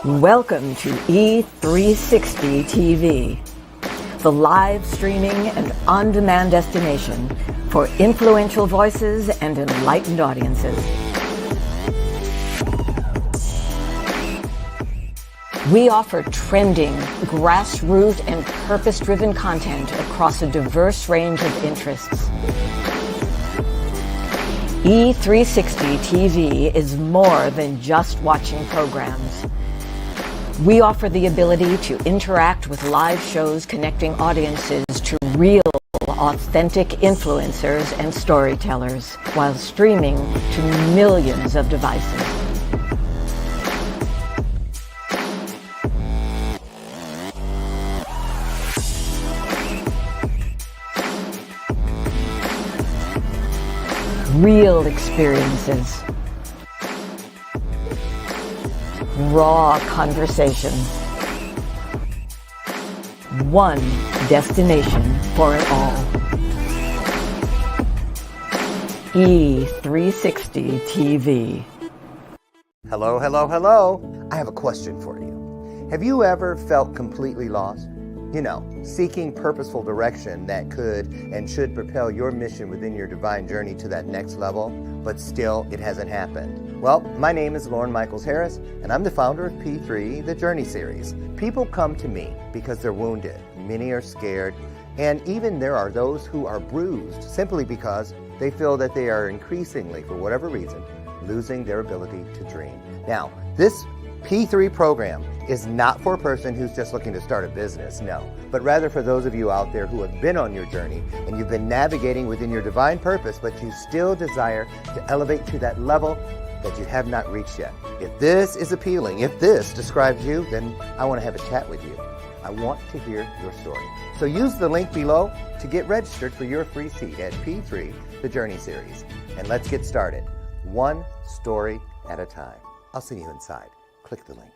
Welcome to E360 TV, the live streaming and on-demand destination for influential voices and enlightened audiences. We offer trending, grassroots, and purpose-driven content across a diverse range of interests. E360 TV is more than just watching programs. We offer the ability to interact with live shows connecting audiences to real, authentic influencers and storytellers while streaming to millions of devices. Real experiences. Raw conversation. One destination for it all. E360 TV. Hello, hello, hello. I have a question for you. Have you ever felt completely lost? You know, seeking purposeful direction that could and should propel your mission within your divine journey to that next level, but still it hasn't happened. Well, my name is Loren Harris, and I'm the founder of P3, the Journey Series. People come to me because they're wounded. Many are scared, and even there are those who are bruised simply because they feel that they are increasingly, for whatever reason, losing their ability to dream. Now, this P3 program is not for a person who's just looking to start a business, no, but rather for those of you out there who have been on your journey and you've been navigating within your divine purpose, but you still desire to elevate to that level that you have not reached yet. If this is appealing, if this describes you, then I want to have a chat with you. I want to hear your story. So use the link below to get registered for your free seat at P3, the Journey Series. And let's get started, one story at a time. I'll see you inside. Click the link.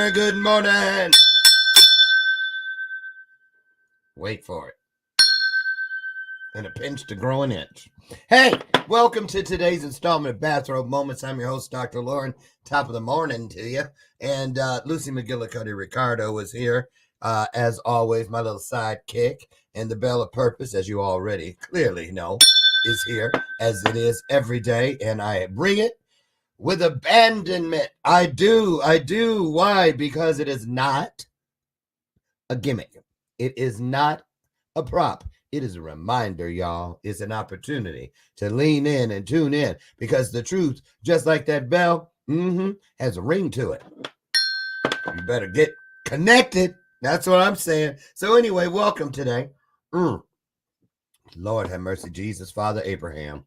morning, good morning. Wait for it. And a pinch to grow an inch. Hey, welcome to today's installment of Bathrobe Moments. I'm your host, Dr. Loren. Top of the morning to you. And Lucy McGillicuddy Ricardo is here, as always, my little sidekick. And the Bell of Purpose, as you already clearly know, is here, as it is every day. And I bring it with abandonment. I do. Why? Because it is not a gimmick. It is not a prop. It is a reminder, y'all. It's an opportunity to lean in and tune in, because the truth, just like that bell, has a ring to it. You better get connected. That's what I'm saying. So anyway, welcome today. Lord have mercy, Jesus, Father Abraham.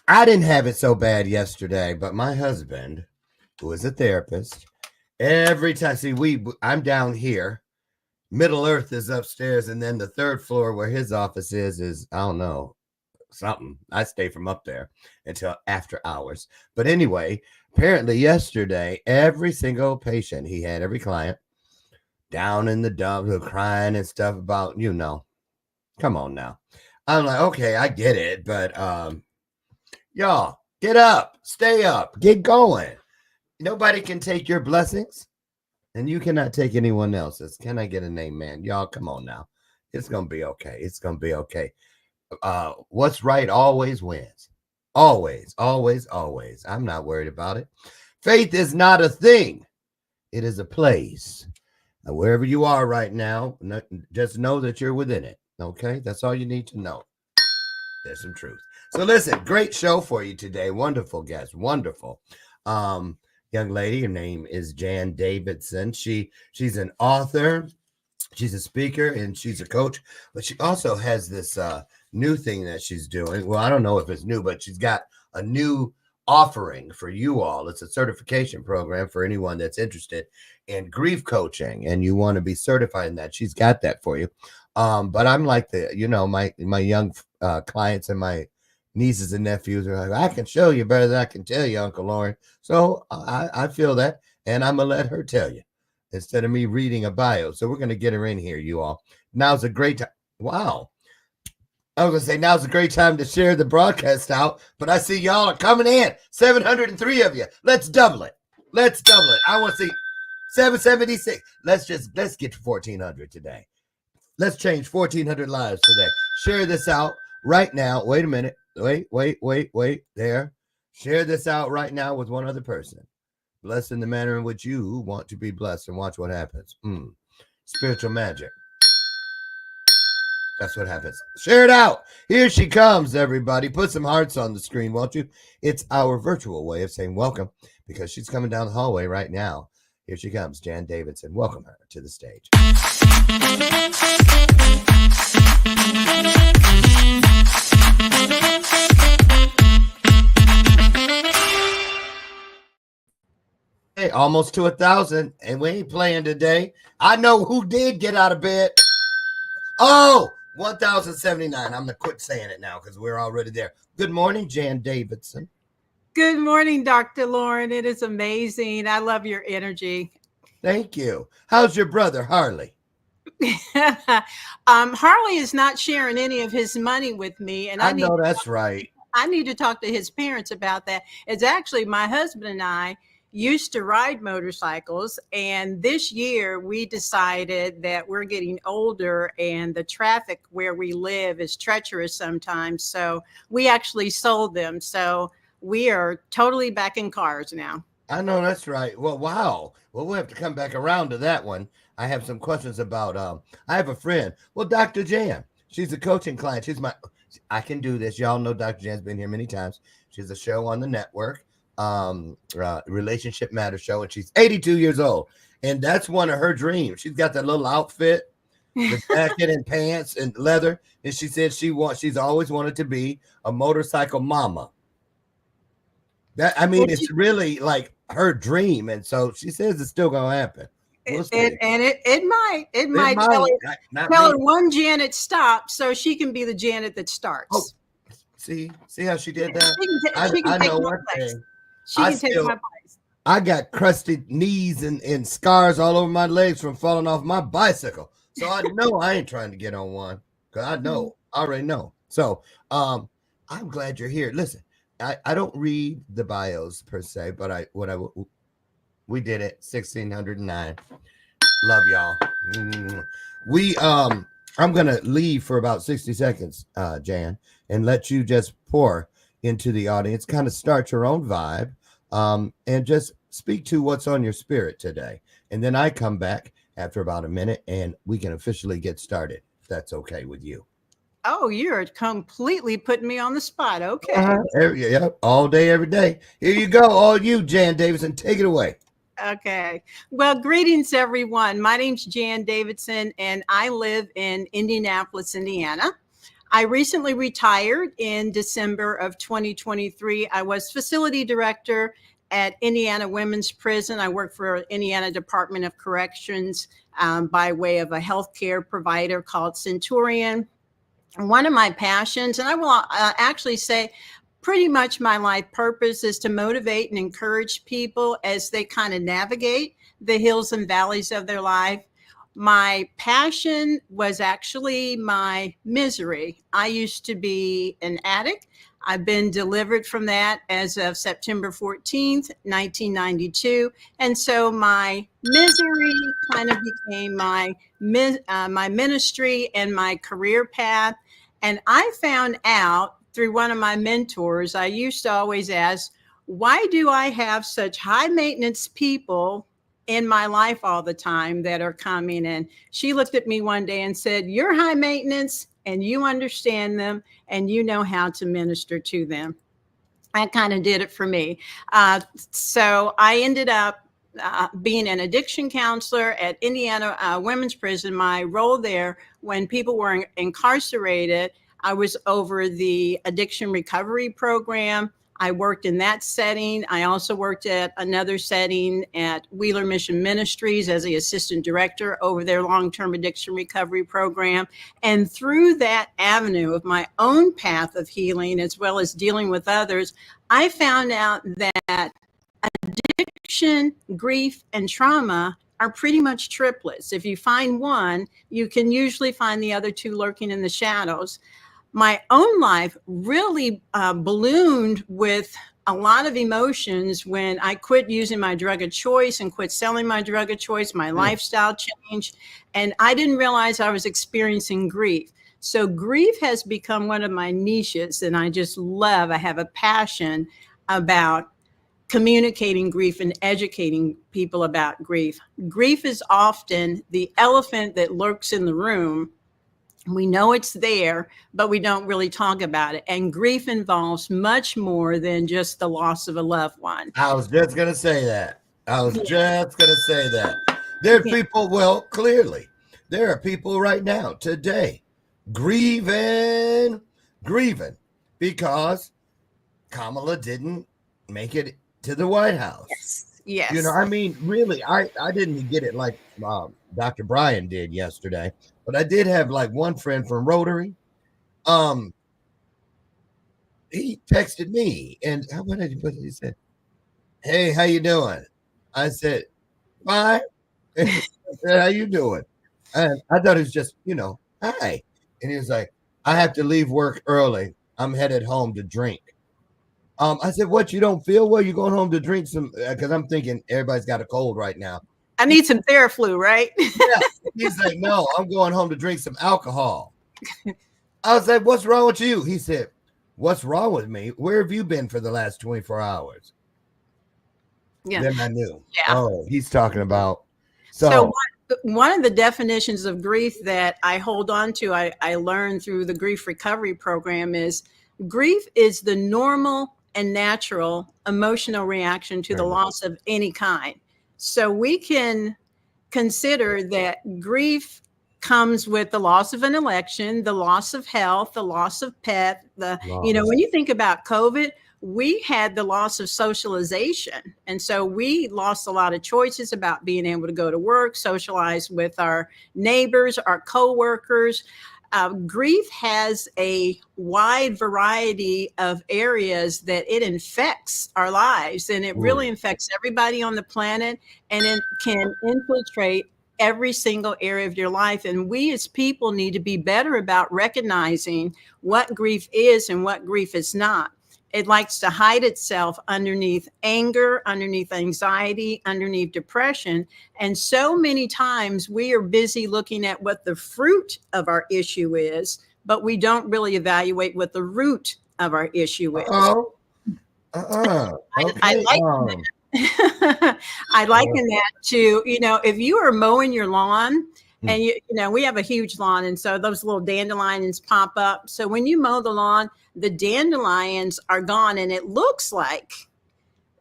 I didn't have it so bad yesterday, but my husband, who is a therapist, every time, I'm down here. Middle Earth is upstairs, and then the third floor where his office is, I don't know, something. I stay from up there until after hours. But anyway, apparently yesterday, every single patient he had, every client, down in the dump, crying and stuff about, come on now. I'm like, okay, I get it, but y'all, get up, stay up, get going. Nobody can take your blessings. And you cannot take anyone else's. Can I get a name, man? Y'all, come on now. It's going to be okay. It's going to be okay. What's right always wins. Always, always, always. I'm not worried about it. Faith is not a thing. It is a place. And wherever you are right now, just know that you're within it. Okay? That's all you need to know. There's some truth. So listen, great show for you today. Wonderful guest. Wonderful. Young lady, her name is Jan Davidson. She's an author, she's a speaker, and she's a coach, but she also has this new thing that she's doing. Well, I don't know if it's new, but she's got a new offering for you all. It's a certification program for anyone that's interested in grief coaching and you want to be certified in that. She's got that for you. But I'm like my young clients and my nieces and nephews are like, I can show you better than I can tell you, Uncle Loren. So I feel that, and I'm going to let her tell you instead of me reading a bio. So we're going to get her in here, you all. Now's a great time. Wow. I was going to say now's a great time to share the broadcast out, but I see y'all are coming in. 703 of you. Let's double it. I want to see 776. Let's get to 1,400 today. Let's change 1,400 lives today. Share this out right now. Wait a minute. Wait. There. Share this out right now with one other person. Blessed in the manner in which you want to be blessed, and watch what happens. Spiritual magic. That's what happens. Share it out. Here she comes, everybody. Put some hearts on the screen, won't you? It's our virtual way of saying welcome, because she's coming down the hallway right now. Here she comes, Jan Davidson. Welcome her to the stage. Hey, almost to 1,000, and we ain't playing today. I know who did get out of bed. Oh, 1,079. I'm going to quit saying it now because we're already there. Good morning, Jan Davidson. Good morning, Dr. Loren. It is amazing. I love your energy. Thank you. How's your brother, Harley? Harley is not sharing any of his money with me. And I know that's right. I need to talk to his parents about that. It's actually my husband and I used to ride motorcycles, and this year we decided that we're getting older and the traffic where we live is treacherous sometimes, so we actually sold them. So we are totally back in cars now. I know that's right. Well, wow. Well, we'll have to come back around to that one. I have some questions about I have a friend. Well, Dr. Jan, she's a coaching client. I can do this. Y'all know Dr. Jan's been here many times. She's a show on the network. Relationship Matter show, and she's 82 years old, and that's one of her dreams. She's got that little outfit, the jacket and pants and leather, and she said she's always wanted to be a motorcycle mama. It's really like her dream, and so she says it's still gonna happen. We'll It might tell her one Janet stop so she can be the Janet that starts. Oh, see how she did that? She can I take know my one place. thing. She can take my place. I got crusted knees and scars all over my legs from falling off my bicycle. So I know I ain't trying to get on one because I already know. So I'm glad you're here. Listen, I don't read the bios per se, but we did it 1609. Love y'all. I'm gonna leave for about 60 seconds, Jan, and let you just pour into the audience, kind of start your own vibe, and just speak to what's on your spirit today. And then I come back after about a minute and we can officially get started. If that's okay with you. Oh, you're completely putting me on the spot. Okay. Yeah, all day, every day. Here you go. All you, Jan Davidson, take it away. Okay. Well, greetings, everyone. My name's Jan Davidson, and I live in Indianapolis, Indiana. I recently retired in December of 2023. I was facility director at Indiana Women's Prison. I work for Indiana Department of Corrections by way of a healthcare provider called Centurion. One of my passions, and I will actually say pretty much my life purpose, is to motivate and encourage people as they kind of navigate the hills and valleys of their life. My passion was actually my misery. I used to be an addict. I've been delivered from that as of September 14th, 1992. And so my misery kind of became my ministry and my career path. And I found out through one of my mentors, I used to always ask, why do I have such high maintenance people in my life all the time that are coming in? She looked at me one day and said, you're high maintenance and you understand them and you know how to minister to them. That kind of did it for me. So I ended up being an addiction counselor at Indiana Women's Prison. My role there, when people were incarcerated, I was over the addiction recovery program. I worked in that setting. I also worked at another setting at Wheeler Mission Ministries as the assistant director over their long-term addiction recovery program. And through that avenue of my own path of healing, as well as dealing with others, I found out that addiction, grief, and trauma are pretty much triplets. If you find one, you can usually find the other two lurking in the shadows. My own life really ballooned with a lot of emotions when I quit using my drug of choice and quit selling my drug of choice. My lifestyle changed, and I didn't realize I was experiencing grief. So grief has become one of my niches, and I have a passion about communicating grief and educating people about grief. Grief is often the elephant that lurks in the room. We know it's there, but we don't really talk about it. And grief involves much more than just the loss of a loved one. I was just going to say that. There are people, well, clearly, there are people right now, today, grieving because Kamala didn't make it to the White House. Yes. You know, I mean, really, I didn't get it like Dr. Brian did yesterday, but I did have like one friend from Rotary. He texted me and what did he say? Hey, how you doing? I said, fine. I said, how you doing? And I thought it was just, hi. And he was like, I have to leave work early. I'm headed home to drink. I said, what, you don't feel well? You're going home to drink some, because I'm thinking everybody's got a cold right now. I need some Theraflu, right? Yeah. He's like, no, I'm going home to drink some alcohol. I was like, what's wrong with you? He said, what's wrong with me? Where have you been for the last 24 hours? Yeah. Then I knew. Yeah. Oh, he's talking about. So one of the definitions of grief that I hold on to, I learned through the grief recovery program, is grief is the normal and natural emotional reaction to the loss of any kind. So we can consider that grief comes with the loss of an election, the loss of health, the loss of pet, when you think about COVID, we had the loss of socialization. And so we lost a lot of choices about being able to go to work, socialize with our neighbors, our coworkers. Grief has a wide variety of areas that it infects our lives, and it really infects everybody on the planet, and it can infiltrate every single area of your life. And we as people need to be better about recognizing what grief is and what grief is not. It likes to hide itself underneath anger, underneath anxiety, underneath depression. And so many times we are busy looking at what the fruit of our issue is, but we don't really evaluate what the root of our issue is. Oh, I okay. I liken that to, if you are mowing your lawn, and we have a huge lawn, and so those little dandelions pop up. So when you mow the lawn, the dandelions are gone, and it looks like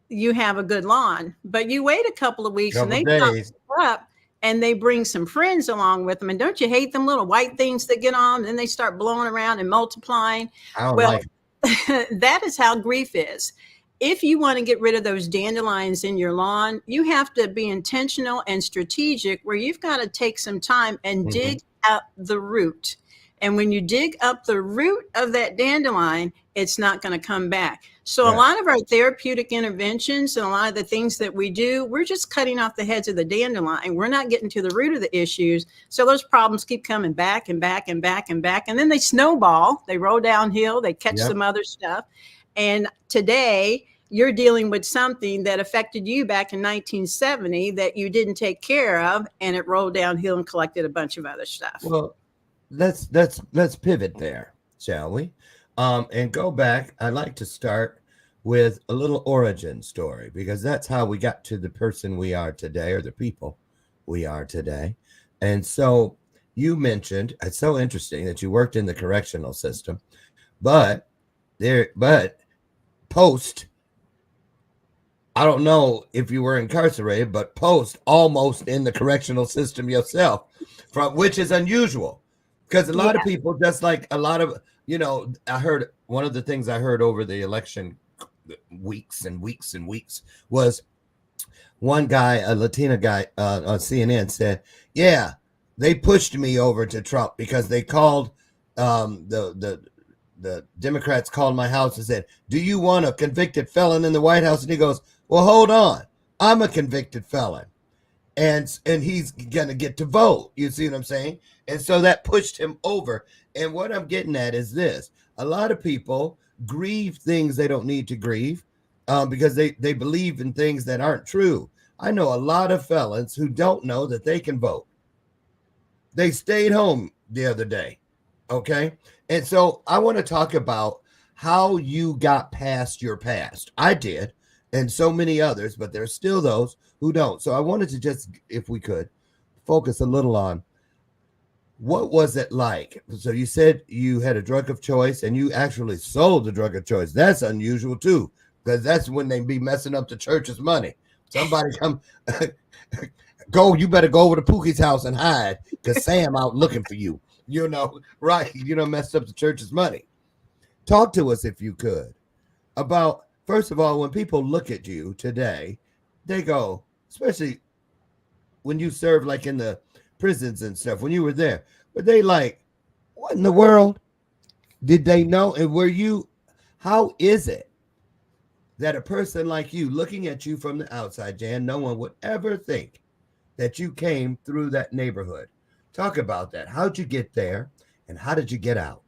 you have a good lawn. But you wait a couple of weeks, and they pop up, and they bring some friends along with them. And don't you hate them little white things that get on, and they start blowing around and multiplying? I don't like it. That is how grief is. If you want to get rid of those dandelions in your lawn, you have to be intentional and strategic, where you've got to take some time and dig up the root. And when you dig up the root of that dandelion, it's not going to come back. So a lot of our therapeutic interventions and a lot of the things that we do, we're just cutting off the heads of the dandelion. We're not getting to the root of the issues. So those problems keep coming back and back and back and back. And then they snowball, they roll downhill, they catch some other stuff. And today you're dealing with something that affected you back in 1970 that you didn't take care of, and it rolled downhill and collected a bunch of other stuff. Well, let's pivot there, shall we? And go back. I'd like to start with a little origin story, because that's how we got to the person we are today, or the people we are today. And so you mentioned, it's so interesting that you worked in the correctional system, but post, I don't know if you were incarcerated, but post almost in the correctional system yourself, which is unusual, because a lot of people, just like a lot of, I heard one of the things I heard over the election weeks and weeks and weeks was one guy, a Latina guy on CNN said, they pushed me over to Trump because they called the Democrats called my house and said, do you want a convicted felon in the White House? And he goes, well, hold on. I'm a convicted felon. And he's going to get to vote. You see what I'm saying? And so that pushed him over. And what I'm getting at is this. A lot of people grieve things they don't need to grieve because they believe in things that aren't true. I know a lot of felons who don't know that they can vote. They stayed home the other day. Okay. And so I want to talk about how you got past your past. I did, and so many others, but there's still those who don't. So I wanted to just, if we could, focus a little on what was it like? So you said you had a drug of choice and you actually sold the drug of choice. That's unusual too, because that's when they be messing up the church's money. Somebody come, you better go over to Pookie's house and hide, because Sam out looking for you. Right? Messed up the church's money. Talk to us, if you could, about, first of all, when people look at you today, they go, especially when you serve like in the prisons and stuff, when you were there, were they like, what in the world? Did they know? And how is it that a person like you, looking at you from the outside, Jan, no one would ever think that you came through that neighborhood? Talk about that. How'd you get there, and how did you get out?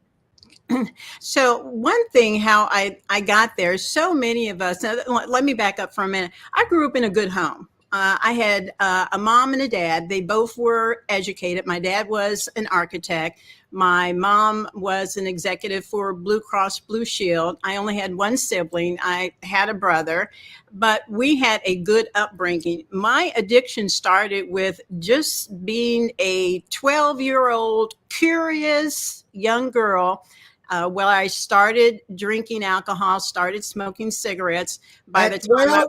So one thing, how I got there, so many of us, let me back up for a minute. I grew up in a good home. I had a mom and a dad. They both were educated. My dad was an architect. My mom was an executive for Blue Cross Blue Shield. I only had one sibling. I had a brother, but we had a good upbringing. My addiction started with just being a 12-year-old curious young girl. Well, I started drinking alcohol, started smoking cigarettes. By the time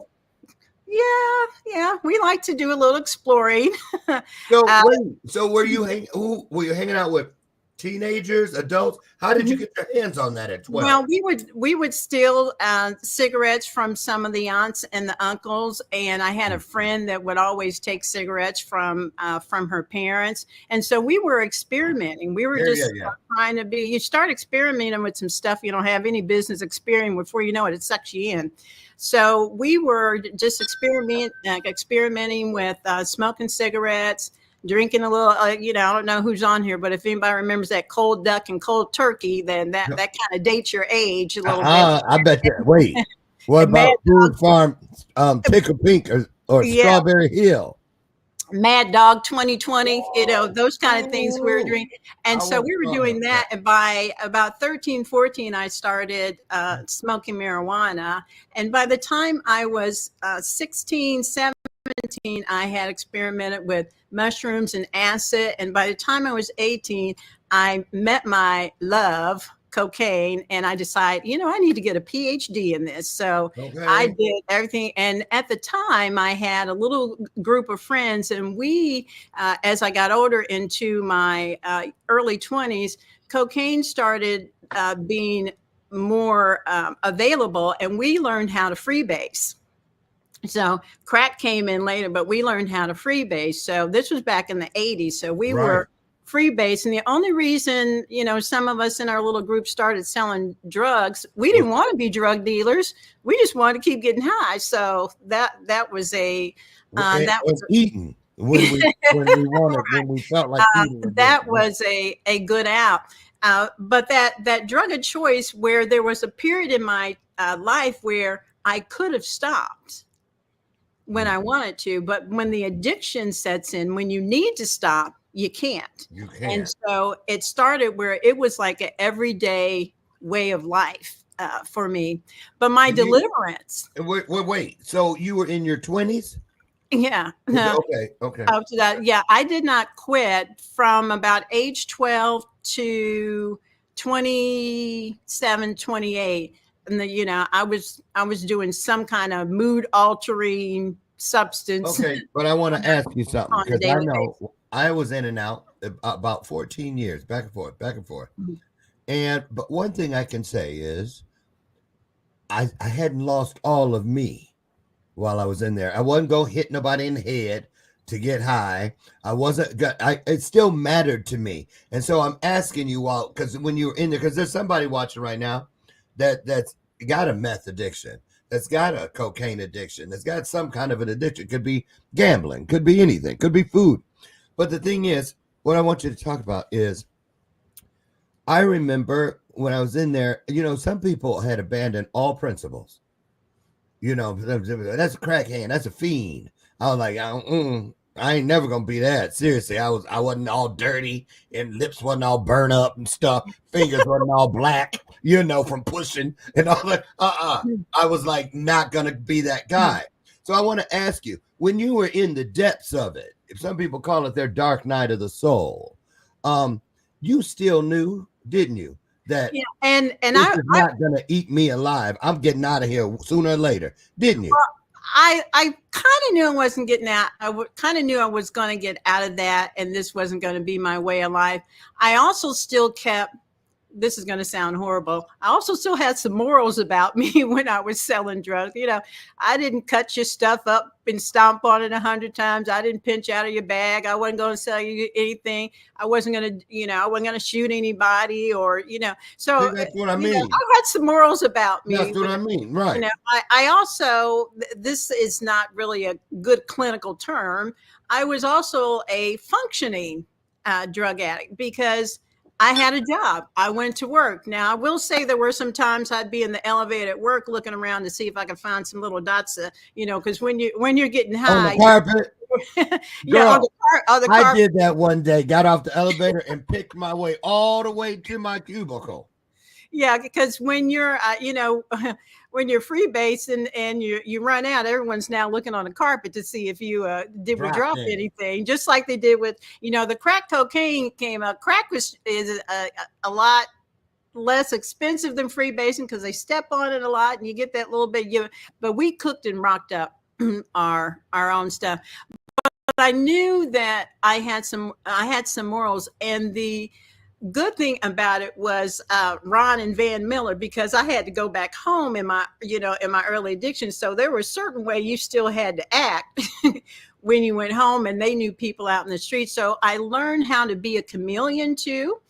yeah, we like to do a little exploring. So were you hanging out with teenagers, adults? How did you get your hands on that at 12? Well, we would steal cigarettes from some of the aunts and the uncles, and I had a friend that would always take cigarettes from her parents, and so we were experimenting. We were just trying to be. You start experimenting with some stuff you don't have any business experimenting before you know it, it sucks you in. So we were just experimenting with smoking cigarettes, drinking a little, I don't know who's on here, but if anybody remembers that cold duck and cold turkey, then that kind of dates your age a little bit. I bet that. Wait, what about Food Farm, Pickle Pink or Strawberry Hill? Mad Dog 2020, those kind of things we were doing. And so we were doing that. And by about 13, 14, I started smoking marijuana. And by the time I was 16, 17, I had experimented with mushrooms and acid. And by the time I was 18, I met my love, cocaine, and I decided, I need to get a PhD in this. So I did everything. And at the time, I had a little group of friends, and we, as I got older into my early 20s, cocaine started being more available, and we learned how to freebase. So crack came in later, but we learned how to freebase. So this was back in the 80s. So we were freebase. And the only reason, some of us in our little group started selling drugs, we didn't want to be drug dealers. We just wanted to keep getting high. So that was eating when we felt like eating. That was a good out. But that drug of choice, where there was a period in my life where I could have stopped when I wanted to, but when the addiction sets in, when you need to stop, you can't. And so it started where it was like an everyday way of life for me. But my deliverance. Wait. So you were in your 20s? Yeah. Okay. Up to that. Yeah. I did not quit from about age 12 to 27, 28. And I was doing some kind of mood altering substance. Okay, but I want to ask you something, because I know I was in and out about 14 years, back and forth. Mm-hmm. But one thing I can say is I hadn't lost all of me while I was in there. I wasn't going to hit nobody in the head to get high. It still mattered to me. And so I'm asking you all, because when you were in there, because there's somebody watching right now that's got a meth addiction, that's got a cocaine addiction, that's got some kind of an addiction. Could be gambling, could be anything, could be food. But the thing is, what I want you to talk about is, I remember when I was in there, some people had abandoned all principles. That's a crackhead, that's a fiend. I was like, I ain't never gonna be that. Seriously, I wasn't all dirty, and lips wasn't all burnt up and stuff. Fingers wasn't all black, from pushing and all that. I was like not gonna be that guy. So I want to ask you, when you were in the depths of it, if some people call it their dark night of the soul, you still knew, didn't you, that and I'm not gonna eat me alive. I'm getting out of here sooner or later, didn't you? I kind of knew I wasn't getting out. I kind of knew I was going to get out of that, and this wasn't going to be my way of life. I also still kept, this is going to sound horrible, I also still had some morals about me when I was selling drugs. I didn't cut your stuff up and stomp on it 100 times. I didn't pinch out of your bag. I wasn't going to sell you anything. I wasn't going to, I wasn't going to shoot anybody or, so that's what I mean. I had some morals about me. That's what I mean. Right. I also, this is not really a good clinical term. I was also a functioning drug addict, because I had a job. I went to work. Now, I will say there were some times I'd be in the elevator at work looking around to see if I could find some little dots, because when you're getting high. On the carpet. On the carpet. I did that one day, got off the elevator and picked my way all the way to my cubicle. Yeah, because when you're, when you're freebasing and you run out, everyone's now looking on the carpet to see if you drop anything, just like they did with, the crack cocaine came out. Crack is a lot less expensive than freebasing because they step on it a lot and you get that little bit. But we cooked and rocked up our own stuff. But I knew that I had some morals, and the good thing about it was Ron and Van Miller, because I had to go back home in my, in my early addiction. So there was a certain way you still had to act when you went home, and they knew people out in the street. So I learned how to be a chameleon too.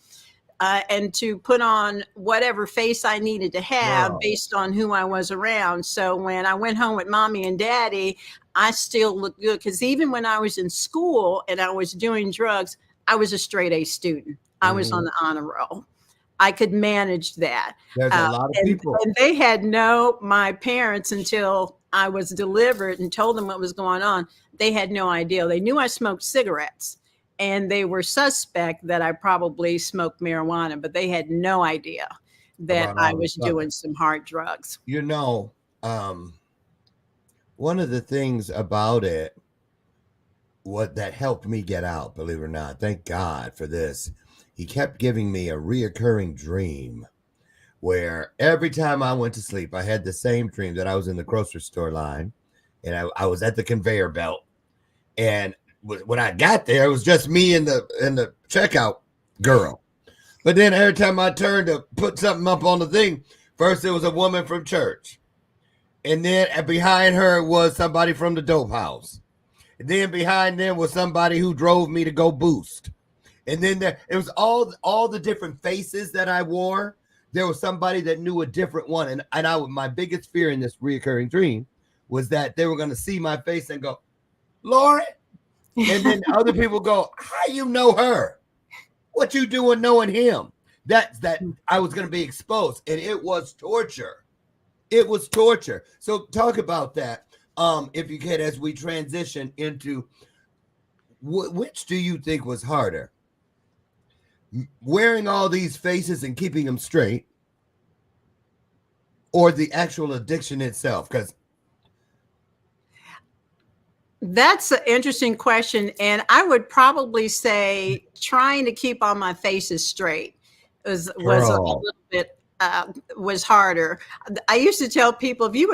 And to put on whatever face I needed to have based on who I was around. So when I went home with mommy and daddy, I still looked good, because even when I was in school and I was doing drugs, I was a straight A student. I was on the honor roll. I could manage that. There's a lot of people. And they had my parents, until I was delivered and told them what was going on, they had no idea. They knew I smoked cigarettes, and they were suspect that I probably smoked marijuana, but they had no idea that I was doing some hard drugs. One of the things about it, that helped me get out, believe it or not, thank God for this, he kept giving me a reoccurring dream where every time I went to sleep, I had the same dream that I was in the grocery store line, and I was at the conveyor belt, and when I got there, it was just me and the checkout girl. But then every time I turned to put something up on the thing, first it was a woman from church, and then behind her was somebody from the dope house, and then behind them was somebody who drove me to go boost, and then it was all the different faces that I wore. There was somebody that knew a different one, and my biggest fear in this reoccurring dream was that they were going to see my face and go, Loren. And then other people go, how you know her? What you doing knowing him? That I was going to be exposed, and it was torture. It was torture. So talk about that, if you can, as we transition into which do you think was harder? Wearing all these faces and keeping them straight, or the actual addiction itself? Because that's an interesting question. And I would probably say trying to keep all my faces straight was a little bit was harder. I used to tell people, if you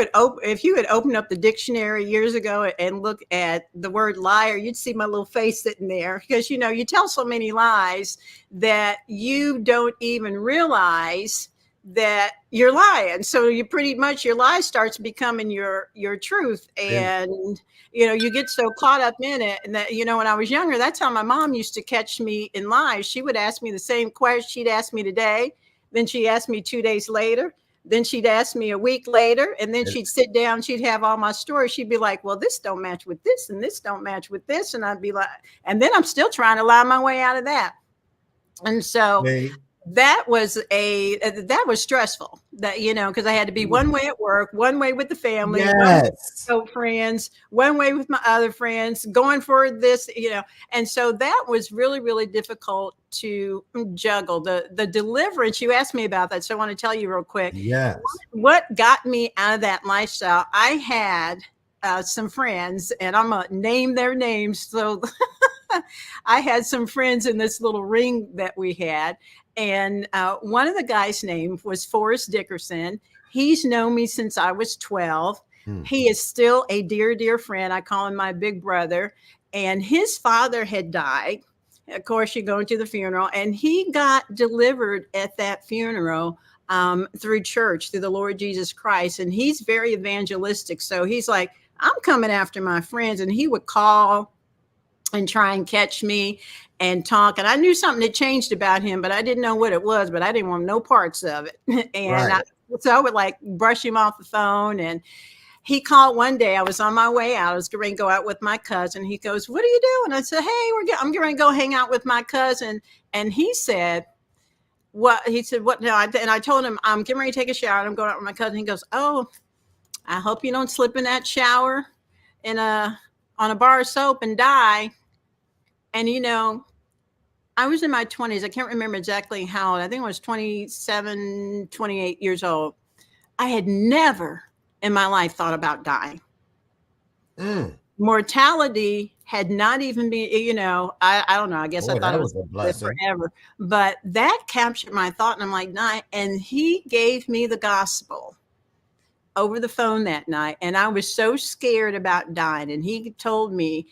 had opened up the dictionary years ago and look at the word liar, you'd see my little face sitting there, because you tell so many lies that you don't even realize that you're lying. So you pretty much, your lie starts becoming your truth. And you get so caught up in it. And that, when I was younger, that's how my mom used to catch me in lies. She would ask me the same question. She'd ask me today, then she asked me 2 days later, then she'd ask me a week later, and then she'd sit down, she'd have all my stories. She'd be like, well, this don't match with this, and this don't match with this. And I'd be like, and then I'm still trying to lie my way out of that. And so that was stressful, that because I had to be one way at work, one way with the family, one way with friends, one way with my other friends, going for this, and so that was really, really difficult to juggle. The deliverance, you asked me about that, so I want to tell you real quick. What got me out of that lifestyle? I had some friends, and I'm gonna name their names. So I had some friends in this little ring that we had. And one of the guys' name was Forrest Dickerson. He's known me since I was 12. He is still a dear, dear friend. I call him my big brother. And his father had died. Of course, you go to the funeral. And he got delivered at that funeral through church, through the Lord Jesus Christ. And he's very evangelistic. So he's like, I'm coming after my friends. And he would call and try and catch me and talk. And I knew something had changed about him, but I didn't know what it was, but I didn't want no parts of it. And so I would like brush him off the phone. And he called one day. I was on my way out. I was going to go out with my cousin. He goes, what are you doing? I said, hey, I'm going to go hang out with my cousin. And he said, what? He said, what? No. And I told him, I'm getting ready to take a shower and I'm going out with my cousin. He goes, oh, I hope you don't slip in that shower on a bar of soap and die. And, I was in my 20s. I can't remember exactly how old. I think I was 27, 28 years old. I had never in my life thought about dying. Mortality had not even been, I don't know. I guess I thought it was forever. But that captured my thought. And I'm like, nah. And he gave me the gospel over the phone that night. And I was so scared about dying. And he told me,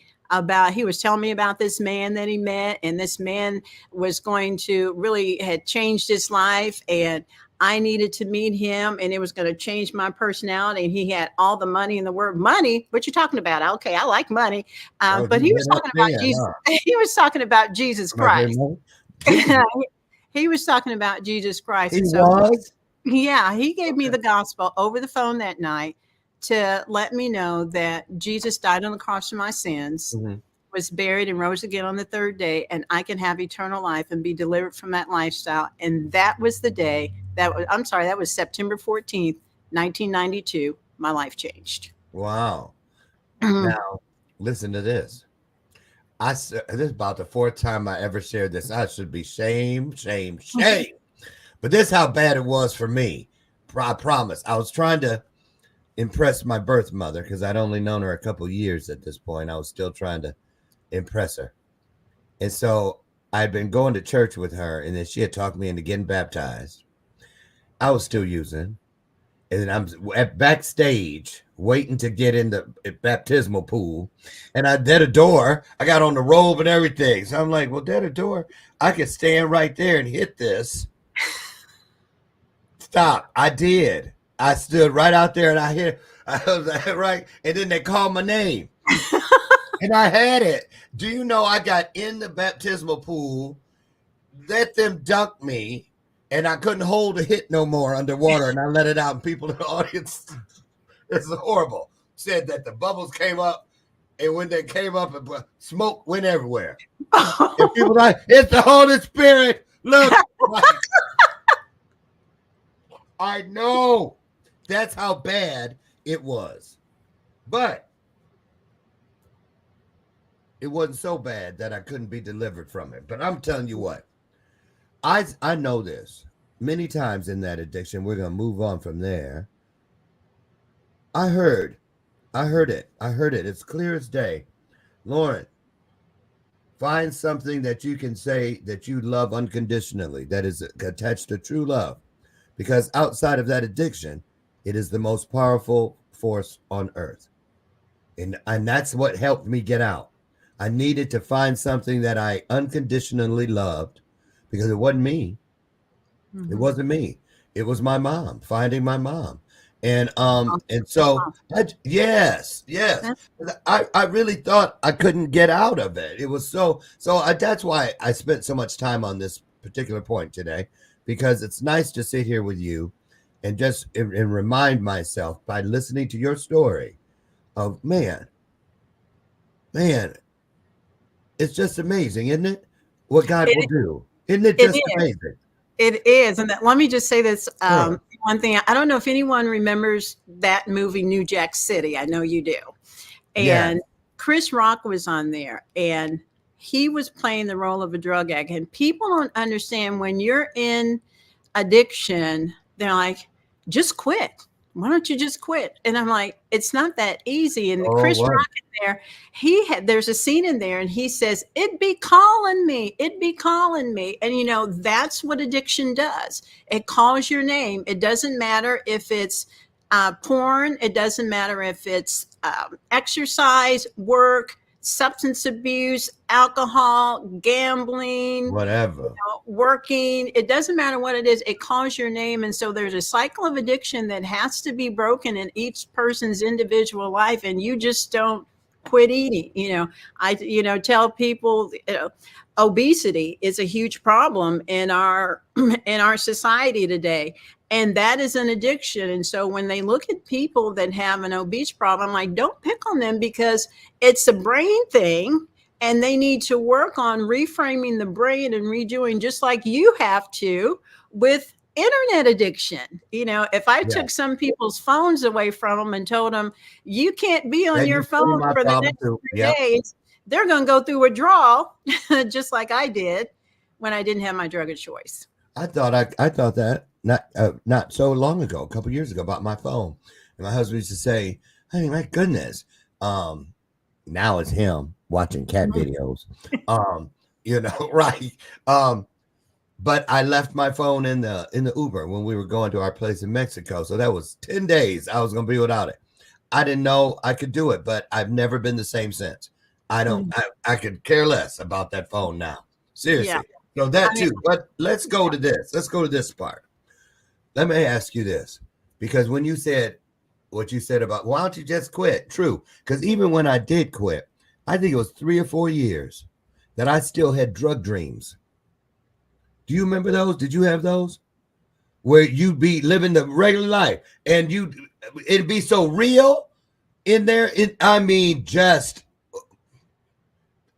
he was telling me about this man that he met, and this man was going to really had changed his life, and I needed to meet him, and it was going to change my personality. And he had all the money in the world. Money? What you talking about? Okay, I like money, Oh, but you he was went up talking about there, Jesus. huh? He was talking about Jesus Okay, Christ. well, Jesus, He was talking about Jesus Christ, he and so was. yeah, he gave me Okay. the gospel over the phone that night to let me know that Jesus died on the cross for my sins, Mhm. was buried and rose again on the third day, and I can have eternal life and be delivered from that lifestyle. And that was the day I'm sorry, that was September 14th, 1992. My life changed. Wow. Mhm. Now, listen to this. This is about the fourth time I ever shared this. I should be shame, shame, shame. But this is how bad it was for me. I promise. I was trying to impress my birth mother because I'd only known her a couple years at this point. I was still trying to impress her. And so I'd been going to church with her, and then she had talked me into getting baptized. I was still using, and then I'm at backstage waiting to get in the baptismal pool, and I did a door. I got on the robe and everything, so I'm like, "Well, did a door. I could stand right there and hit this." Stop! I did. I stood right out there and I hit. I was like, right, and then they called my name, and I had it. Do you know I got in the baptismal pool? Let them dunk me, and I couldn't hold a hit no more underwater, and I let it out, and people in the audience, it's horrible, said that the bubbles came up, and when they came up, smoke went everywhere. And people like, it's the Holy Spirit. Look. Like, I know. That's how bad it was. But it wasn't so bad that I couldn't be delivered from it. But I'm telling you what, I know this. Many times in that addiction, we're gonna move on from there. I heard it. I heard it. It's clear as day. Loren, find something that you can say that you love unconditionally, that is attached to true love. Because outside of that addiction, it is the most powerful force on earth. And that's what helped me get out. I needed to find something that I unconditionally loved because it wasn't me. It Mhm. wasn't me. It was my mom, finding my mom. And That's so awesome. yes. That's I really thought I couldn't get out of it. It was that's why I spent so much time on this particular point today, because it's nice to sit here with you and just and remind myself by listening to your story of man, it's just amazing, isn't it? What God will it. do. Isn't it It just is. amazing? It is, and let me just say this Huh. one thing. I don't know if anyone remembers that movie New Jack City. I know you do. Yes. And Chris Rock was on there, and he was playing the role of a drug addict. And people don't understand when you're in addiction, they're like, just quit. Why don't you just quit? And I'm like, it's not that easy. And the Oh, Chris what? Rock in there, there's a scene in there, and he says, it be calling me. And that's what addiction does. It calls your name. It doesn't matter if it's porn. It doesn't matter if it's exercise, work, substance abuse, alcohol, gambling, Whatever. working. It doesn't matter what it is. It calls your name. And so there's a cycle of addiction that has to be broken in each person's individual life. And you just don't quit eating. I tell people, obesity is a huge problem in our in our society today, and that is an addiction. And so when they look at people that have an obese problem, I'm like, don't pick on them, because it's a brain thing, and they need to work on reframing the brain and redoing, just like you have to with internet addiction. If I Yeah. took some people's phones away from them and told them you can't be on That your used to be phone my for the problem next too. 3 Yep. days, they're going to go through withdrawal just like I did when I didn't have my drug of choice. I thought that not so long ago, a couple years ago, about my phone. And my husband used to say, "Hey, my goodness." Um, Now it's him watching cat videos. Um, right. Um, but I left my phone in the Uber when we were going to our place in Mexico. So that was 10 days I was gonna be without it. I didn't know I could do it, but I've never been the same since. I don't, Mm. I could care less about that phone now. Yeah. Seriously. So that I mean, too. But let's go to this. Let's go to this part. Let me ask you this. Because when you said what you said about why don't you just quit? True. Because even when I did quit, I think it was 3 or 4 years that I still had drug dreams. Do you remember those? Did you have those? Where you'd be living the regular life and it'd be so real in there. I mean, just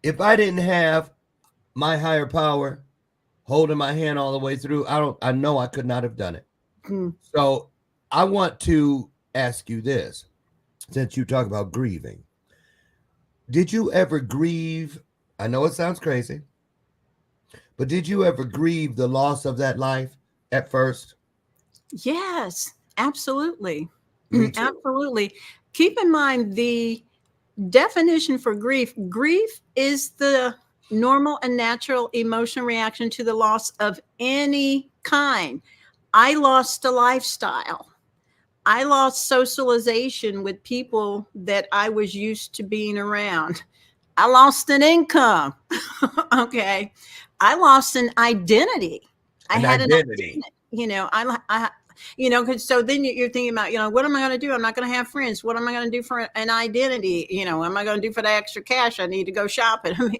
if I didn't have my higher power holding my hand all the way through, I know I could not have done it. mm, So I want to ask you this, since you talk about grieving. Did you ever grieve? I know it sounds crazy, but did you ever grieve the loss of that life at first? yes, absolutely. Me too. Absolutely. Keep in mind the definition for grief. Grief is the normal and natural emotional reaction to the loss of any kind. I lost a lifestyle. I lost socialization with people that I was used to being around. I lost an income. Okay. I lost an identity. I An had an identity. identity. Cause so then you're thinking about, what am I going to do? I'm not going to have friends. What am I going to do for an identity? What am I going to do for the extra cash? I need to go shopping.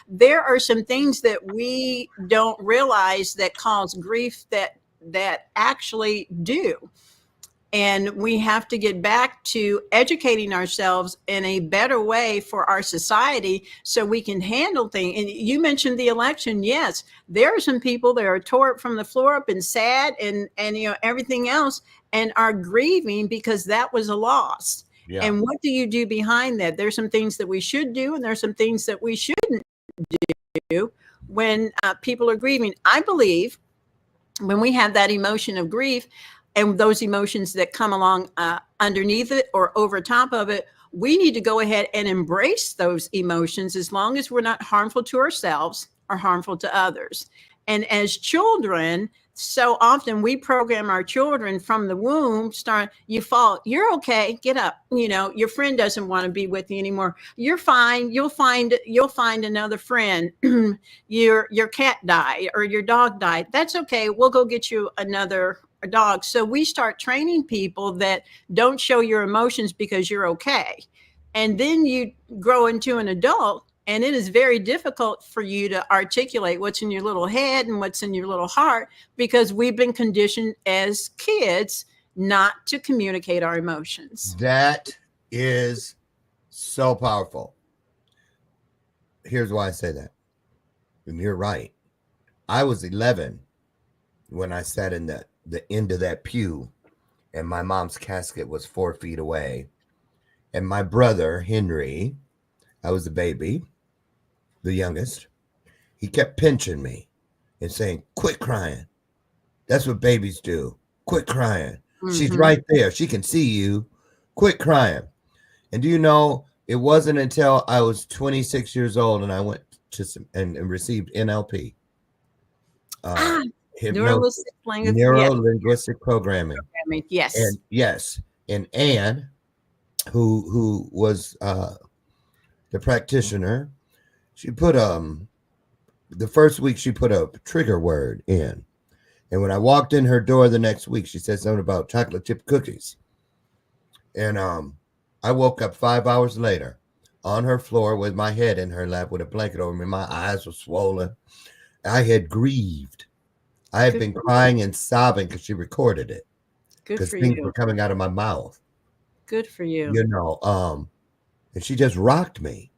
There are some things that we don't realize that cause grief that actually do. And we have to get back to educating ourselves in a better way for our society so we can handle things. And you mentioned the election. Yes, there are some people that are tore from the floor up and sad and everything else and are grieving because that was a loss. Yeah. And what do you do behind that? There's some things that we should do, and there's some things that we shouldn't do when people are grieving. I believe when we have that emotion of grief and those emotions that come along underneath it or over top of it, we need to go ahead and embrace those emotions as long as we're not harmful to ourselves or harmful to others. And as children, so often we program our children from the womb, you fall, you're okay, get up. Your friend doesn't want to be with you anymore. You're fine. You'll find another friend. Your cat died or your dog died. That's okay. We'll go get you another dog. So we start training people that don't show your emotions because you're okay. And then you grow into an adult, and it is very difficult for you to articulate what's in your little head and what's in your little heart because we've been conditioned as kids not to communicate our emotions. That is so powerful. Here's why I say that. And you're right. I was 11 when I sat in the end of that pew, and my mom's casket was 4 feet away. And my brother, Henry, I was a baby, the youngest, he kept pinching me and saying, quit crying. That's what babies do. Quit crying. Mm-hmm. She's right there. She can see you. Quit crying. And do you know, it wasn't until I was 26 years old and I went to and received NLP. Neuro-linguistic programming. Yes. And yes. And Anne, who was the practitioner, she put the first week she put a trigger word in. And when I walked in her door the next week, she said something about chocolate chip cookies. And I woke up 5 hours later on her floor with my head in her lap with a blanket over me. My eyes were swollen. I had grieved. I had been crying and sobbing because she recorded it. Because things were coming out of my mouth. Good for you. And she just rocked me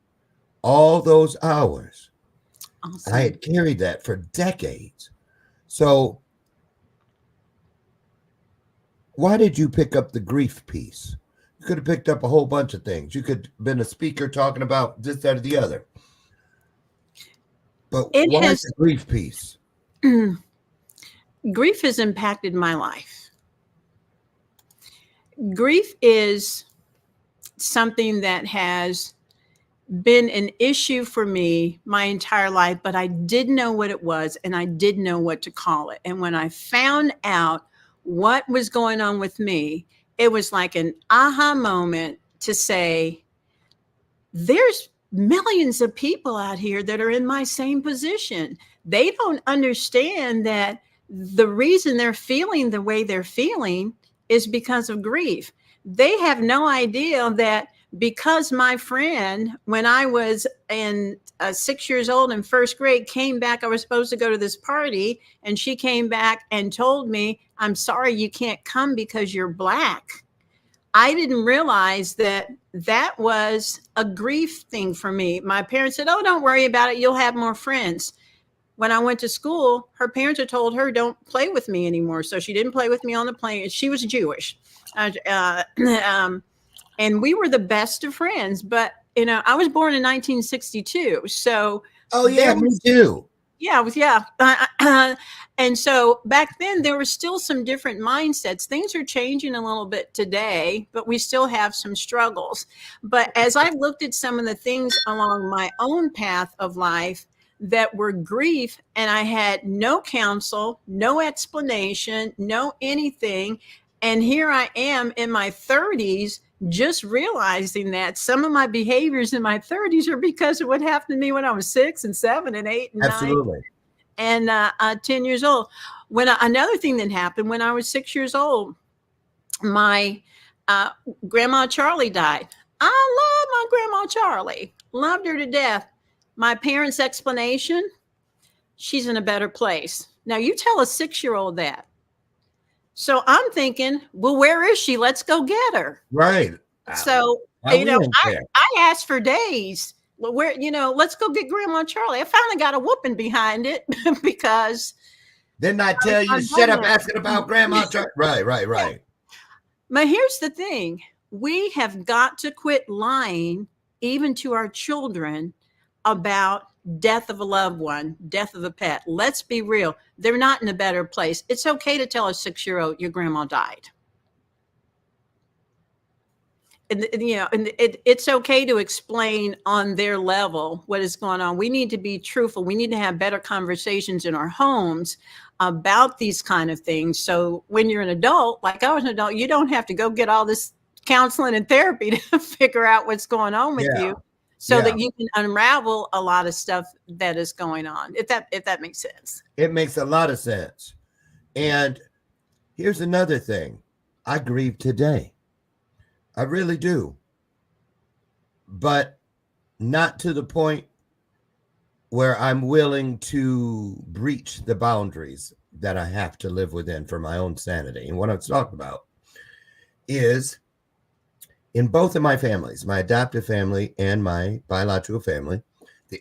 all those hours. Awesome. I had carried that for decades. So why did you pick up the grief piece? You could have picked up a whole bunch of things. You could have been a speaker talking about this, that, or the other. But why is the grief piece? Grief has impacted my life. Grief is something that has been an issue for me my entire life, but I didn't know what it was and I didn't know what to call it. And when I found out what was going on with me, it was like an aha moment to say, there's millions of people out here that are in my same position. They don't understand that the reason they're feeling the way they're feeling is because of grief. They have no idea that because my friend, when I was in 6 years old in first grade, came back, I was supposed to go to this party, and she came back and told me, I'm sorry, you can't come because you're Black. I didn't realize that that was a grief thing for me. My parents said, oh, don't worry about it. You'll have more friends. When I went to school, her parents had told her, don't play with me anymore. So she didn't play with me on the plane. She was Jewish. And we were the best of friends. But, I was born in 1962. So. Oh, yeah, me too. Yeah. And so back then there were still some different mindsets. Things are changing a little bit today, but we still have some struggles. But as I've looked at some of the things along my own path of life that were grief, and I had no counsel, no explanation, no anything. And here I am in my 30s, just realizing that some of my behaviors in my 30s are because of what happened to me when I was 6 and 7 and 8 and 9 and 10 years old. Another thing that happened when I was 6 years old, my grandma Charlie died. I love my grandma Charlie, loved her to death. My parents' explanation, she's in a better place. Now you tell a 6-year-old that. So I'm thinking, well, where is she? Let's go get her. Right. So, I asked for days. Well, let's go get Grandma Charlie. I finally got a whooping behind it because. Didn't I tell you, shut up asking about Grandma Charlie? Right. Yeah. But here's the thing. We have got to quit lying, even to our children, about death of a loved one, death of a pet. Let's be real. They're not in a better place. It's okay to tell a 6-year-old your grandma died. And it's okay to explain on their level what is going on. We need to be truthful. We need to have better conversations in our homes about these kind of things. So when you're an adult, like I was an adult, you don't have to go get all this counseling and therapy to figure out what's going on with you. So that you can unravel a lot of stuff that is going on, if that makes sense. It makes a lot of sense. And here's another thing. I grieve today. I really do. But not to the point where I'm willing to breach the boundaries that I have to live within for my own sanity. And what I'm talking about is in both of my families, my adoptive family and my biological family,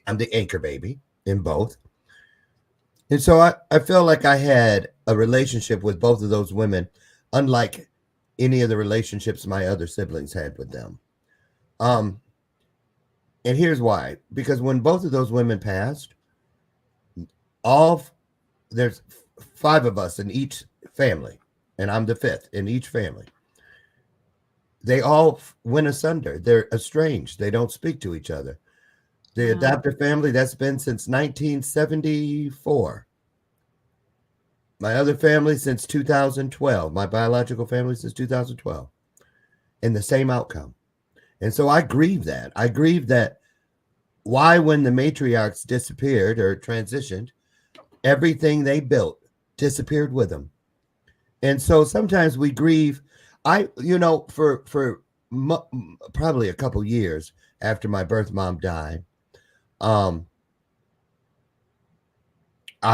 I'm the anchor baby in both. And so I feel like I had a relationship with both of those women, unlike any of the relationships my other siblings had with them. And here's why. Because when both of those women passed, there's 5 of us in each family, and I'm the 5th in each family. They all went asunder. They're estranged. They don't speak to each other. The adoptive family, that's been since 1974. My other family since 2012. My biological family since 2012. And the same outcome. And so I grieve that. I grieve that why, when the matriarchs disappeared or transitioned, everything they built disappeared with them. And so sometimes we grieve. For probably a couple years after my birth mom died, I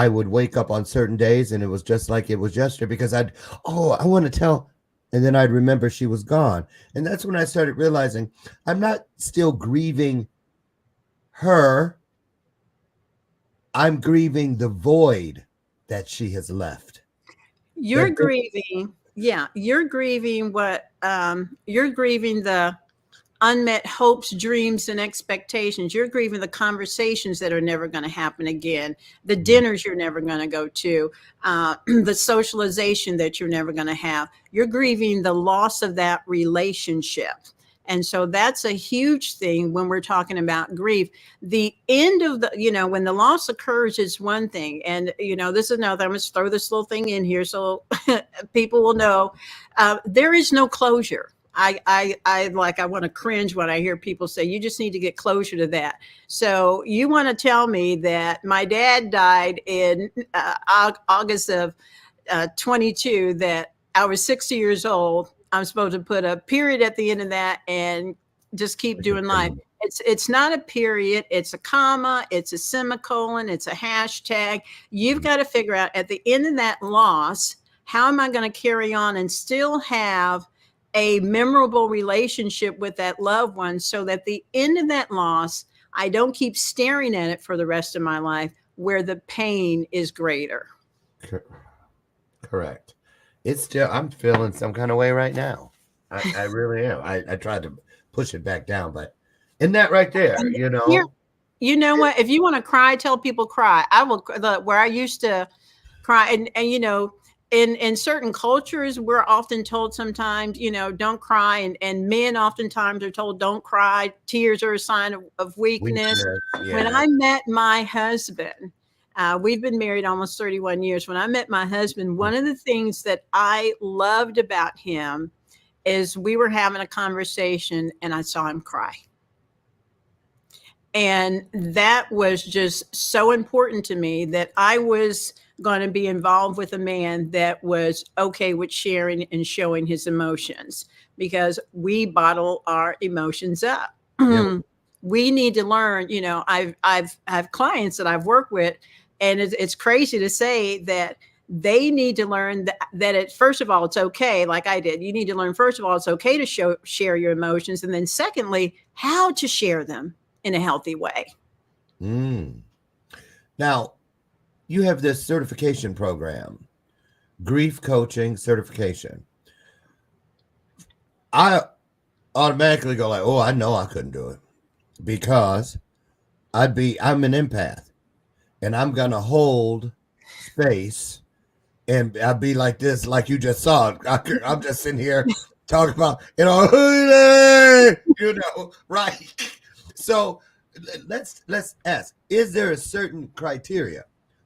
would wake up on certain days and it was just like it was yesterday because I want to tell. And then I'd remember she was gone. And that's when I started realizing I'm not still grieving her. I'm grieving the void that she has left. You're grieving. Yeah, you're grieving you're grieving the unmet hopes, dreams, and expectations. You're grieving the conversations that are never going to happen again, the dinners you're never going to go to, the socialization that you're never going to have. You're grieving the loss of that relationship. And so that's a huge thing when we're talking about grief. The end of when the loss occurs is one thing. And, this is another, I'm going to throw this little thing in here so people will know there is no closure. I want to cringe when I hear people say you just need to get closure to that. So you want to tell me that my dad died in August of 22, that I was 60 years old. I'm supposed to put a period at the end of that and just keep doing life. It's not a period, it's a comma, it's a semicolon, it's a hashtag. You've got to figure out at the end of that loss, how am I going to carry on and still have a memorable relationship with that loved one, so that the end of that loss, I don't keep staring at it for the rest of my life where the pain is greater. Correct. It's still, I'm feeling some kind of way right now. I really am. I tried to push it back down, but in that right there, you know what? If you want to cry, tell people cry. I will. Where I used to cry, and in certain cultures, we're often told sometimes, don't cry, and men oftentimes are told don't cry. Tears are a sign of weakness. Yeah. When I met my husband, we've been married almost 31 years. When I met my husband, one of the things that I loved about him is we were having a conversation and I saw him cry. And that was just so important to me, that I was going to be involved with a man that was okay with sharing and showing his emotions, because we bottle our emotions up. Yep. We need to learn, I have clients that I've worked with, and it's crazy to say that they need to learn that first of all, it's okay. Like I did. You need to learn, first of all, it's okay to share your emotions. And then secondly, how to share them in a healthy way. Now, you have this certification program, grief coaching certification. I automatically go like, oh, I know I couldn't do it, because I'm an empath, and I'm going to hold space, and I'd be like this, like you just saw. I'm just sitting here talking about, right. So let's ask, is there a certain criteria?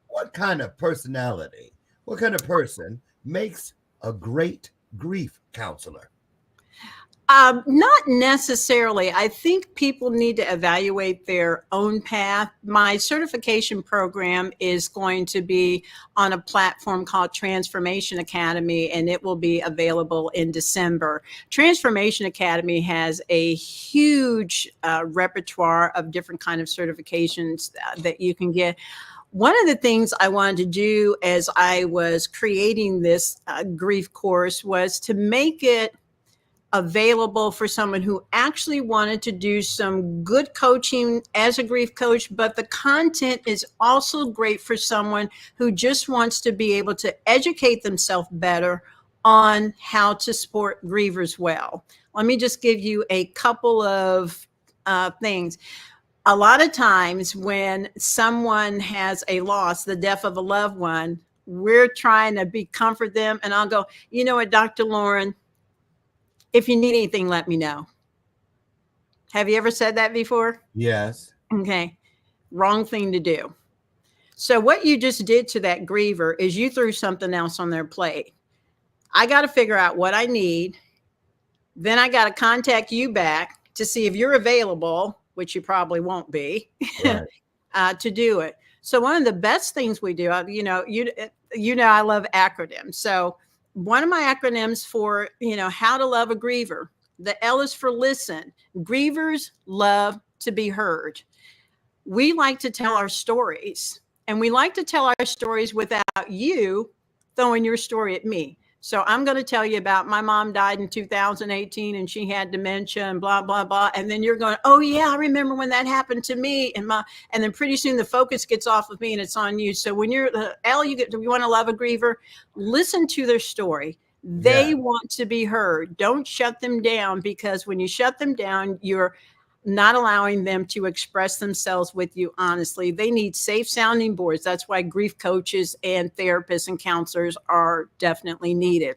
What kind of personality, what kind of person makes a great grief counselor? Not necessarily. I think people need to evaluate their own path. My certification program is going to be on a platform called Transformation Academy, and it will be available in December. Transformation Academy has a huge repertoire of different kind of certifications that you can get. One of the things I wanted to do as I was creating this grief course was to make it available for someone who actually wanted to do some good coaching as a grief coach, but the content is also great for someone who just wants to be able to educate themselves better on how to support grievers well. Let me just give you a couple of things. A lot of times when someone has a loss, the death of a loved one, we're trying to comfort them, and I'll go, you know what, Dr. Loren, if you need anything, let me know. Have you ever said that before? Yes. Okay. Wrong thing to do. So what you just did to that griever is you threw something else on their plate. I got to figure out what I need. Then I got to contact you back to see if you're available, which you probably won't be, right. To do it. So one of the best things we do, I love acronyms. So one of my acronyms for, how to love a griever, the L is for listen. Grievers love to be heard. We like to tell our stories, and we like to tell our stories without you throwing your story at me. So I'm going to tell you about my mom died in 2018 and she had dementia and blah, blah, blah. And then you're going, oh yeah, I remember when that happened to me. And then pretty soon the focus gets off of me and it's on you. So when you're L, you want to love a griever, listen to their story. They want to be heard. Don't shut them down, because when you shut them down, you're not allowing them to express themselves with you honestly. They need safe sounding boards. That's why grief coaches and therapists and counselors are definitely needed.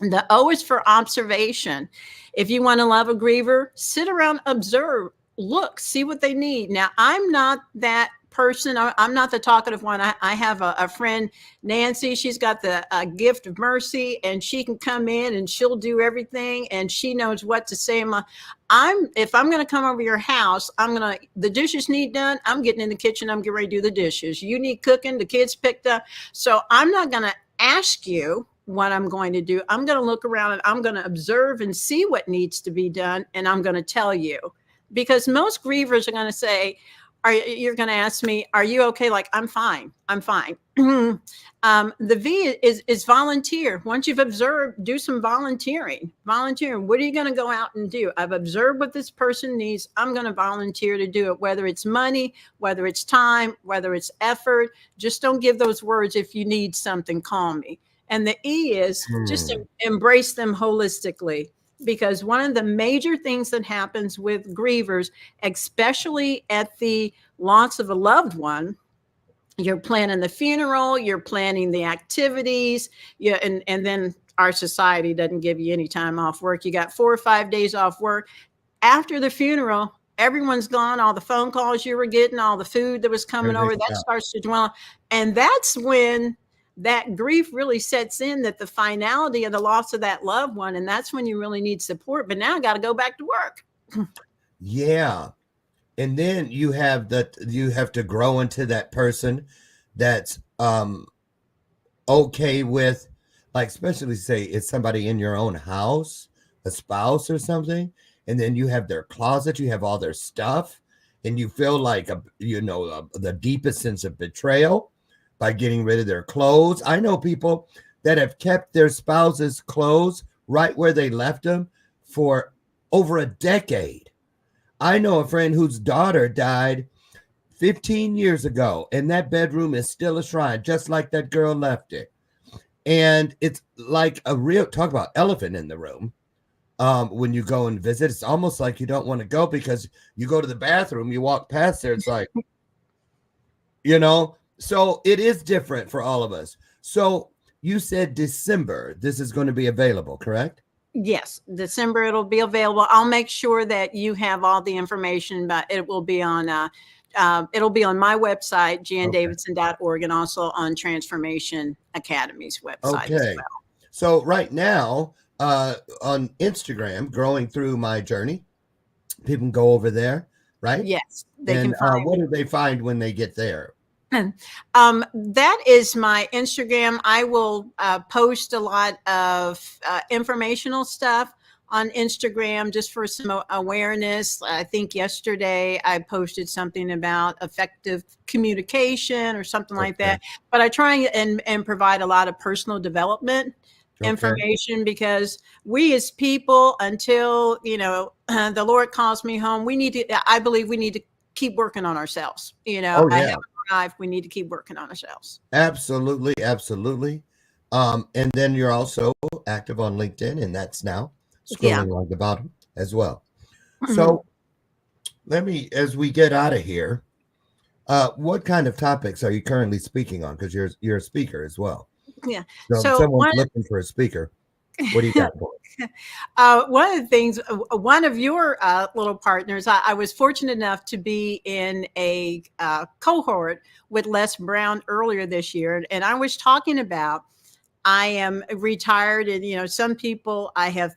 The O is for observation. If you want to love a griever, sit around, observe, look, see what they need. Now, I'm not that person. I'm not the talkative one. I have a friend, Nancy. She's got the gift of mercy, and she can come in and she'll do everything, and she knows what to say. If I'm going to come over your house, the dishes need done. I'm getting in the kitchen. I'm getting ready to do the dishes. You need cooking. The kids picked up. So I'm not going to ask you what I'm going to do. I'm going to look around and I'm going to observe and see what needs to be done. And I'm going to tell you, because most grievers are going to say, you're going to ask me, are you okay? Like, I'm fine. I'm fine. The V is volunteer. Once you've observed, do some volunteering. Volunteering. What are you going to go out and do? I've observed what this person needs. I'm going to volunteer to do it, whether it's money, whether it's time, whether it's effort. Just don't give those words. If you need something, call me. And the E is just embrace them holistically. Because one of the major things that happens with grievers, especially at the loss of a loved one, you're planning the funeral, you're planning the activities, and then our society doesn't give you any time off work. You got 4 or 5 days off work. After the funeral, everyone's gone, all the phone calls you were getting, all the food that was coming over, that starts to dwell. And that's when that grief really sets in, that the finality of the loss of that loved one. And that's when you really need support. But now I got to go back to work. Yeah. And then you have to grow into that person that's okay with, like, especially say it's somebody in your own house, a spouse or something, and then you have their closet, you have all their stuff, and you feel like the deepest sense of betrayal by getting rid of their clothes. I know people that have kept their spouse's clothes right where they left them for over a decade. I know a friend whose daughter died 15 years ago, and that bedroom is still a shrine, just like that girl left it. And it's like a real, talk about elephant in the room. When you go and visit, it's almost like you don't want to go, because you go to the bathroom, you walk past there, it's like, so it is different for all of us. So you said December, this is going to be available, correct? Yes, December it'll be available. I'll make sure that you have all the information, but it will be on my website, jandavidson.org, and also on Transformation Academy's website as well. So right now on Instagram, Growing Through My Journey, people can go over there, right? Yes, they can find what do they find when they get there? That is my Instagram. I will post a lot of informational stuff on Instagram just for some awareness. I think yesterday I posted something about effective communication or something like that. But I try and provide a lot of personal development information, because we as people, until the Lord calls me home, I believe we need to keep working on ourselves. We need to keep working on ourselves. Absolutely. And then you're also active on LinkedIn, and that's now scrolling along the bottom as well. So as we get out of here, what kind of topics are you currently speaking on? Because you're a speaker as well. Yeah. So if someone's looking for a speaker, what do you got for it? One of the things, one of your little partners, I was fortunate enough to be in a cohort with Les Brown earlier this year. And I was talking about, I am retired, and, some people I have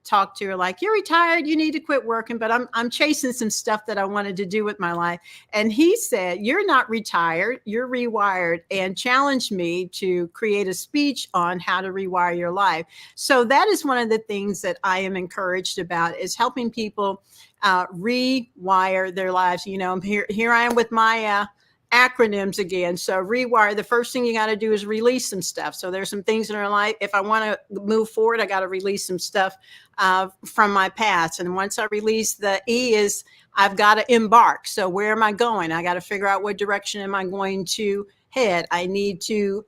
talked to are like, you're retired, you need to quit working, but I'm chasing some stuff that I wanted to do with my life. And he said, you're not retired, you're rewired, and challenged me to create a speech on how to rewire your life. So that is one of the things that I am encouraged about, is helping people rewire their lives. Here I am with my acronyms again. So rewire, the first thing you got to do is release some stuff. So there's some things in our life. If I want to move forward, I got to release some stuff from my past. And once I release, the E is I've got to embark. So where am I going? I got to figure out what direction am I going to head. I need to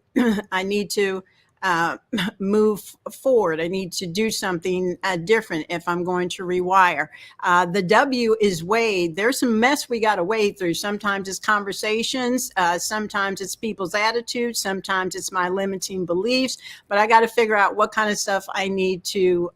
move forward. I need to do something different if I'm going to rewire. The W is wade. There's some mess we got to wade through. Sometimes it's conversations. Sometimes it's people's attitudes. Sometimes it's my limiting beliefs. But I got to figure out what kind of stuff I need to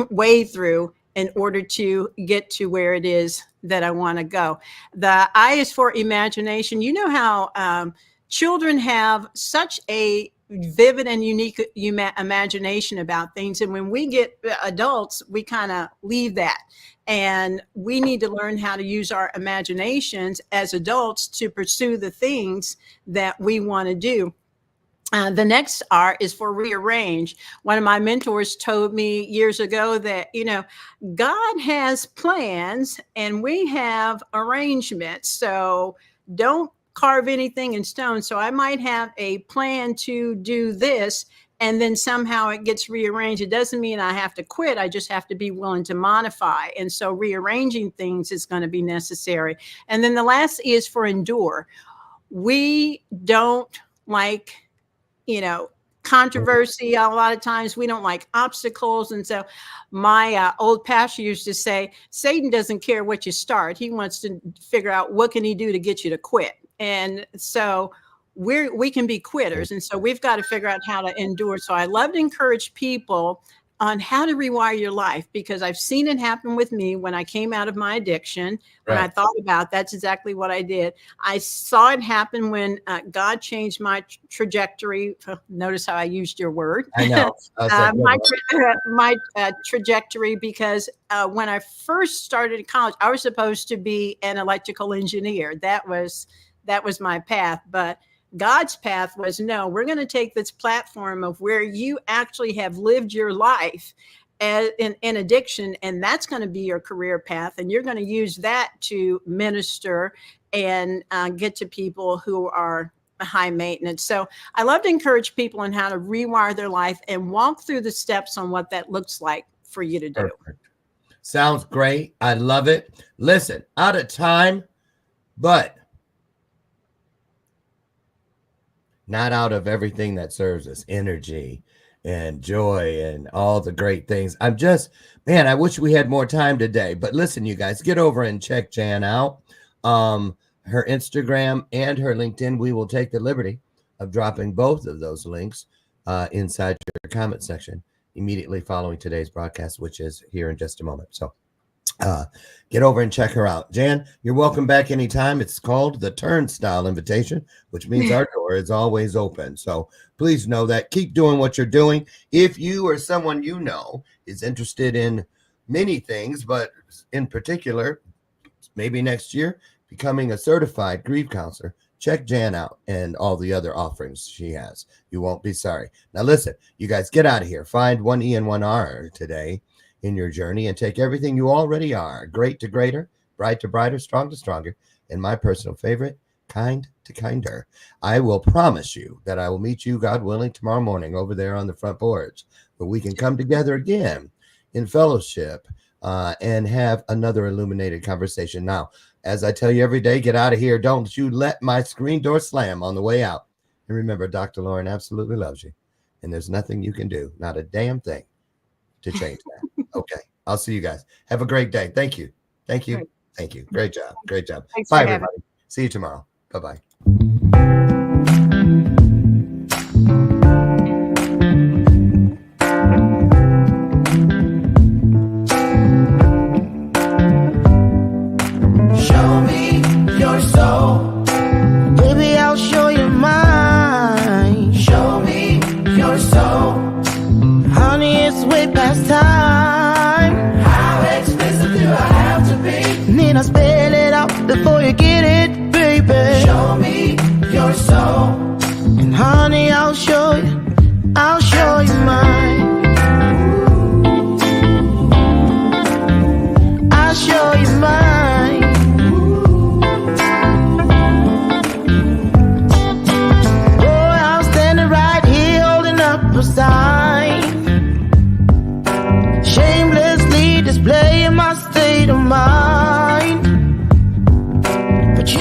wade through in order to get to where it is that I want to go. The I is for imagination. You know how children have such a vivid and unique imagination about things. And when we get adults, we kind of leave that. And we need to learn how to use our imaginations as adults to pursue the things that we want to do. The next R is for rearrange. One of my mentors told me years ago that, God has plans and we have arrangements. So don't carve anything in stone. So I might have a plan to do this, and then somehow it gets rearranged. It doesn't mean I have to quit. I just have to be willing to modify. And so rearranging things is going to be necessary. And then the last is for endure. We don't like, controversy. A lot of times we don't like obstacles. And so my old pastor used to say, Satan doesn't care what you start. He wants to figure out what can he do to get you to quit. And so we can be quitters. And so we've got to figure out how to endure. So I love to encourage people on how to rewire your life, because I've seen it happen with me when I came out of my addiction. When I thought about that's exactly what I did. I saw it happen when God changed my trajectory. Notice how I used your word. I know. My trajectory, because when I first started college, I was supposed to be an electrical engineer. That was my path. But God's path was, no, we're going to take this platform of where you actually have lived your life in addiction, and that's going to be your career path. And you're going to use that to minister and get to people who are high maintenance. So I love to encourage people on how to rewire their life and walk through the steps on what that looks like for you to do. Perfect. Sounds great. I love it. Listen, out of time, but not out of everything that serves us, energy and joy and all the great things. I wish we had more time today. But listen, you guys, get over and check Jan out. Her Instagram and her LinkedIn, we will take the liberty of dropping both of those links inside your comment section immediately following today's broadcast, which is here in just a moment. So get over and check her out. Jan, you're welcome back anytime. It's called the Turnstile Invitation, which means our door is always open. So please know that. Keep doing what you're doing. If you or someone you know is interested in many things, but in particular, maybe next year, becoming a certified grief counselor, check Jan out and all the other offerings she has. You won't be sorry. Now listen, you guys, get out of here. Find 1 E and 1 R today in your journey and take everything you already are, great to greater, bright to brighter, strong to stronger, and my personal favorite, kind to kinder. I will promise you that I will meet you, God willing, tomorrow morning over there on the front porch, where we can come together again in fellowship and have another illuminated conversation. Now, as I tell you every day, get out of here. Don't you let my screen door slam on the way out. And remember, Dr. Loren absolutely loves you, and there's nothing you can do, not a damn thing, to change that. Okay. I'll see you guys. Have a great day. Thank you. Thank you. Thank you. Great job. Great job. Thanks. Bye, everybody. See you tomorrow. Bye-bye. Show me your soul. Baby, I'll show you mine. Show me your soul. Honey, it's way past time. How expensive do I have to be? Need I spell it out before you get it, baby? Show me your soul. And honey, I'll show you mine. I'll show you mine. Boy, I'm standing right here holding up a sign, shamelessly displaying my state of mind. But you